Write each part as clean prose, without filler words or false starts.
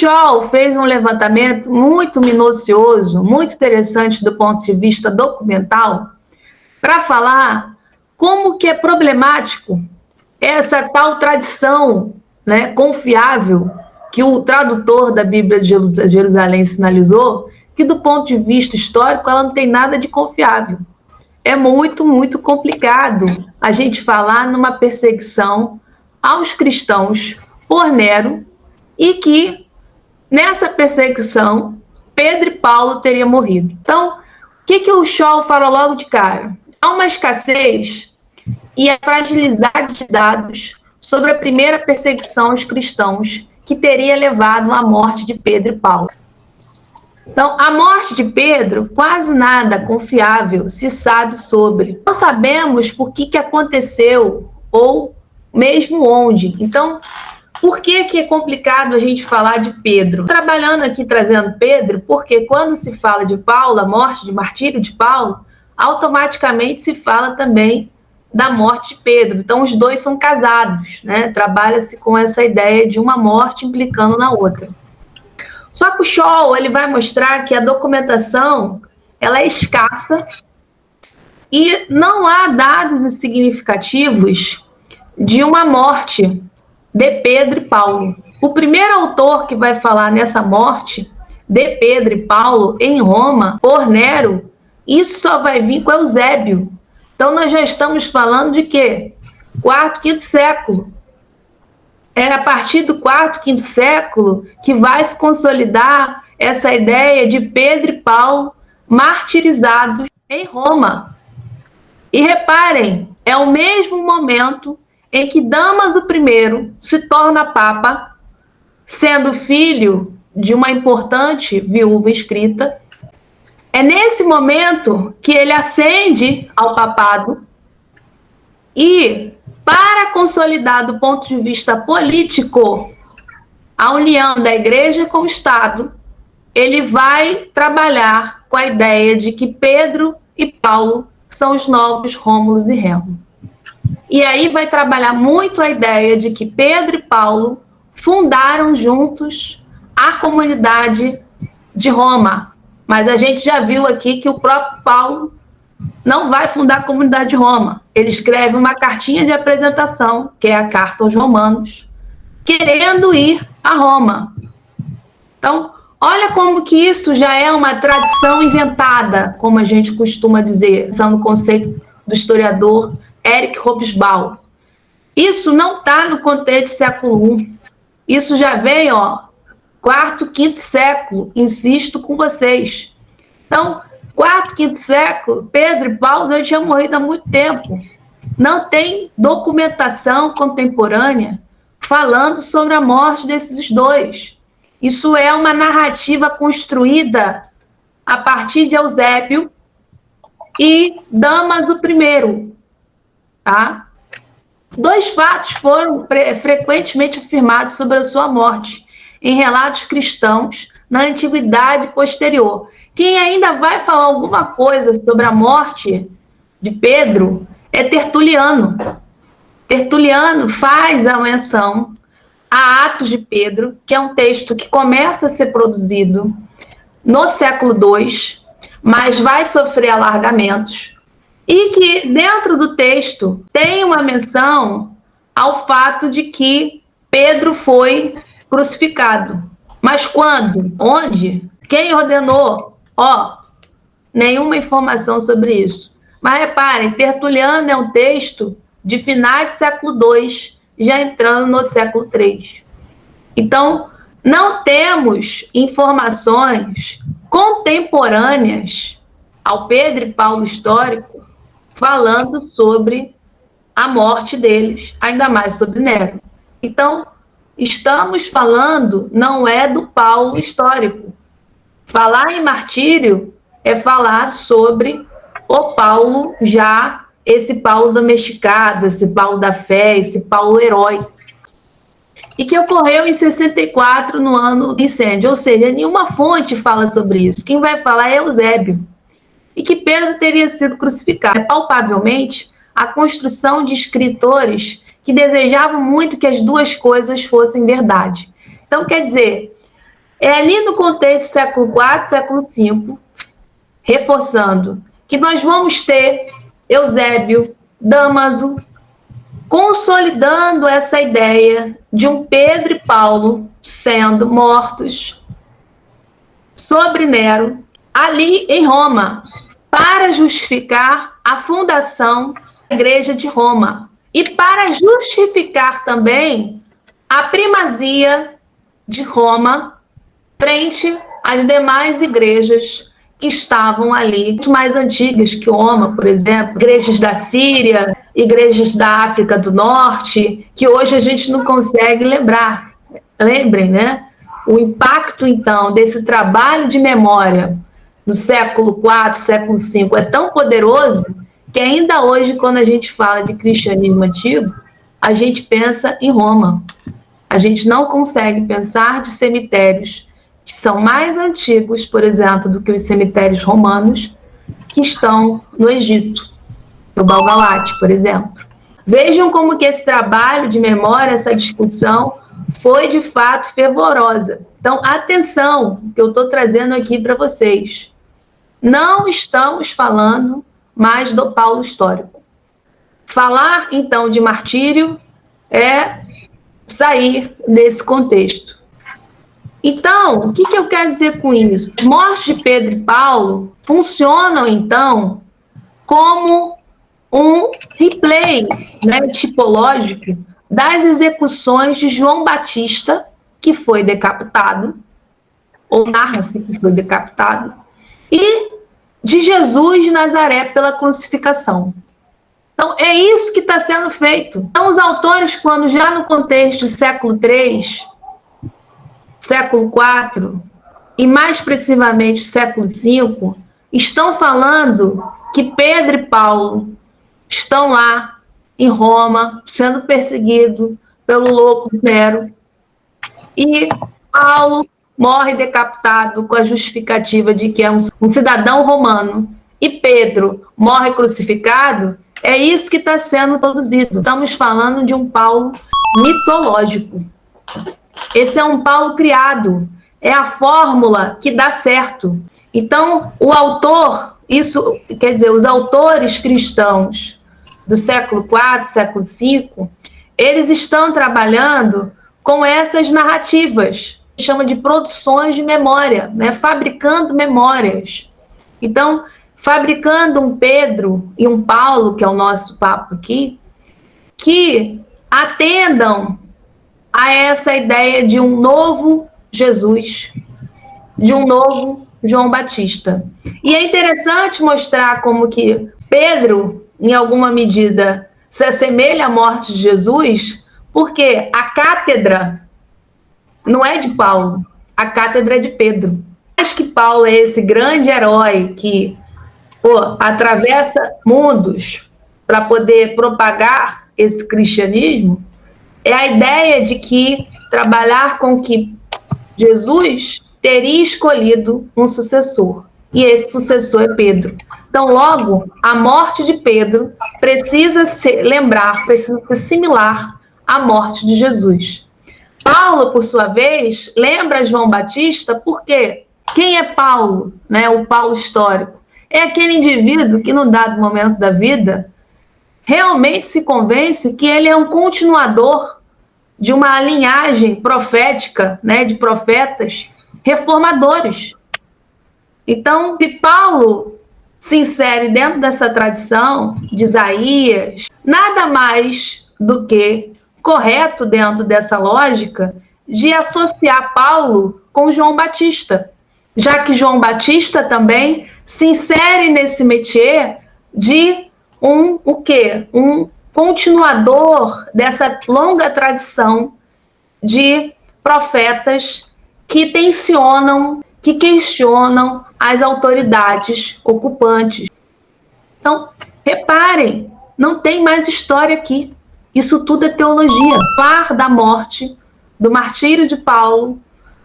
Scholl fez um levantamento muito minucioso, muito interessante do ponto de vista documental, para falar como que é problemático essa tal tradição, né, confiável que o tradutor da Bíblia de Jerusalém sinalizou, que do ponto de vista histórico ela não tem nada de confiável. É muito, muito complicado a gente falar numa perseguição aos cristãos por Nero e que nessa perseguição Pedro e Paulo teriam morrido. Então, o que o Scholl fala logo de cara? Há uma escassez e a fragilidade de dados sobre a primeira perseguição aos cristãos que teria levado à morte de Pedro e Paulo. Então, a morte de Pedro, quase nada confiável se sabe sobre. Não sabemos por que aconteceu ou mesmo onde. Então, por que é complicado a gente falar de Pedro? Trabalhando aqui, trazendo Pedro, porque quando se fala de Paulo, a morte, de martírio de Paulo, automaticamente se fala também da morte de Pedro. Então, os dois são casados, né? Trabalha-se com essa ideia de uma morte implicando na outra. Só que o Scholl, ele vai mostrar que a documentação ela é escassa e não há dados significativos de uma morte de Pedro e Paulo. O primeiro autor que vai falar nessa morte de Pedro e Paulo em Roma, por Nero, isso só vai vir com Eusébio. Então, nós já estamos falando de quê? Quarto, quinto século. É a partir do quarto, quinto século que vai se consolidar essa ideia de Pedro e Paulo martirizados em Roma. E reparem, é o mesmo momento em que Damaso I se torna papa, sendo filho de uma importante viúva inscrita. É nesse momento que ele ascende ao papado e, para consolidar do ponto de vista político a união da igreja com o Estado, ele vai trabalhar com a ideia de que Pedro e Paulo são os novos Rômulo e Remo. E aí vai trabalhar muito a ideia de que Pedro e Paulo fundaram juntos a comunidade de Roma. Mas a gente já viu aqui que o próprio Paulo não vai fundar a comunidade de Roma. Ele escreve uma cartinha de apresentação, que é a carta aos Romanos, querendo ir a Roma. Então, olha como que isso já é uma tradição inventada, como a gente costuma dizer, usando o conceito do historiador Eric Hobsbawm. Isso não está no contexto do século I. Isso já veio, quarto, quinto século, insisto com vocês. Então, quarto, quinto século, Pedro e Paulo já tinham morrido há muito tempo. Não tem documentação contemporânea falando sobre a morte desses dois. Isso é uma narrativa construída a partir de Eusébio e Damaso I. Tá? Dois fatos foram frequentemente afirmados sobre a sua morte em relatos cristãos na antiguidade posterior. Quem ainda vai falar alguma coisa sobre a morte de Pedro é Tertuliano. Tertuliano faz a menção a Atos de Pedro, que é um texto que começa a ser produzido no século II, mas vai sofrer alargamentos, e que dentro do texto tem uma menção ao fato de que Pedro foi crucificado. Mas quando? Onde? Quem ordenou? Nenhuma informação sobre isso. Mas reparem, Tertuliano é um texto de finais do século II, já entrando no século III. Então, não temos informações contemporâneas ao Pedro e Paulo histórico falando sobre a morte deles, ainda mais sobre Nero. Então, estamos falando, não é do Paulo histórico. Falar em martírio é falar sobre o Paulo já, esse Paulo domesticado, esse Paulo da fé, esse Paulo herói. E que ocorreu em 64, no ano do incêndio. Ou seja, nenhuma fonte fala sobre isso. Quem vai falar é Eusébio. E que Pedro teria sido crucificado. É palpavelmente a construção de escritores que desejavam muito que as duas coisas fossem verdade. Então, quer dizer, É ali no contexto do século IV, século V, reforçando que nós vamos ter Eusébio, Damaso, consolidando essa ideia de um Pedro e Paulo sendo mortos sobre Nero, ali em Roma, para justificar a fundação da Igreja de Roma e para justificar também a primazia de Roma frente às demais igrejas que estavam ali, muito mais antigas que Roma, por exemplo, igrejas da Síria, igrejas da África do Norte, que hoje a gente não consegue lembrar. Lembrem, né? O impacto, então, desse trabalho de memória no século IV, século V, é tão poderoso que ainda hoje, quando a gente fala de cristianismo antigo, a gente pensa em Roma. A gente não consegue pensar de cemitérios que são mais antigos, por exemplo, do que os cemitérios romanos que estão no Egito, no Galgalate, por exemplo. Vejam como que esse trabalho de memória, essa discussão, foi de fato fervorosa. Então, atenção, que eu estou trazendo aqui para vocês. Não estamos falando mais do Paulo histórico. Falar, então, de martírio é sair desse contexto. Então, o que eu quero dizer com isso? As mortes de Pedro e Paulo funcionam, então, como um replay, né, tipológico das execuções de João Batista, que foi decapitado, ou narra-se que foi decapitado, e de Jesus de Nazaré pela crucificação. Então, é isso que está sendo feito. Então, os autores, quando já no contexto do século III, século IV, e mais precisamente século V, estão falando que Pedro e Paulo estão lá em Roma, sendo perseguidos pelo louco Nero, e Paulo morre decapitado com a justificativa de que é um cidadão romano, e Pedro morre crucificado. É isso que está sendo produzido. Estamos falando de um Paulo mitológico. Esse é um Paulo criado. É a fórmula que dá certo. Então, o autor, isso quer dizer, os autores cristãos do século IV, século V, eles estão trabalhando com essas narrativas, que chama de produções de memória, né? Fabricando memórias. Então, fabricando um Pedro e um Paulo, que é o nosso papo aqui, que atendam a essa ideia de um novo Jesus, de um novo João Batista. E é interessante mostrar como que Pedro, em alguma medida, se assemelha à morte de Jesus, porque a cátedra não é de Paulo, a cátedra é de Pedro. Acho que Paulo é esse grande herói que atravessa mundos para poder propagar esse cristianismo. É a ideia de que trabalhar com que Jesus teria escolhido um sucessor, e esse sucessor é Pedro. Então, logo, a morte de Pedro precisa ser similar à morte de Jesus. Paulo, por sua vez, lembra João Batista, porque quem é Paulo, né? O Paulo histórico? É aquele indivíduo que, num dado momento da vida, realmente se convence que ele é um continuador de uma linhagem profética, né, de profetas reformadores. Então, se Paulo se insere dentro dessa tradição de Isaías, nada mais do que correto dentro dessa lógica de associar Paulo com João Batista, já que João Batista também se insere nesse métier de um continuador dessa longa tradição de profetas que tensionam, que questionam as autoridades ocupantes. Então, reparem, não tem mais história aqui. Isso tudo é teologia. Falar da morte, do martírio de Paulo,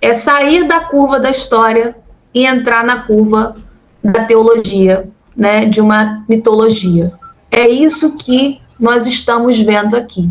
é sair da curva da história e entrar na curva da teologia, né, de uma mitologia. É isso que nós estamos vendo aqui.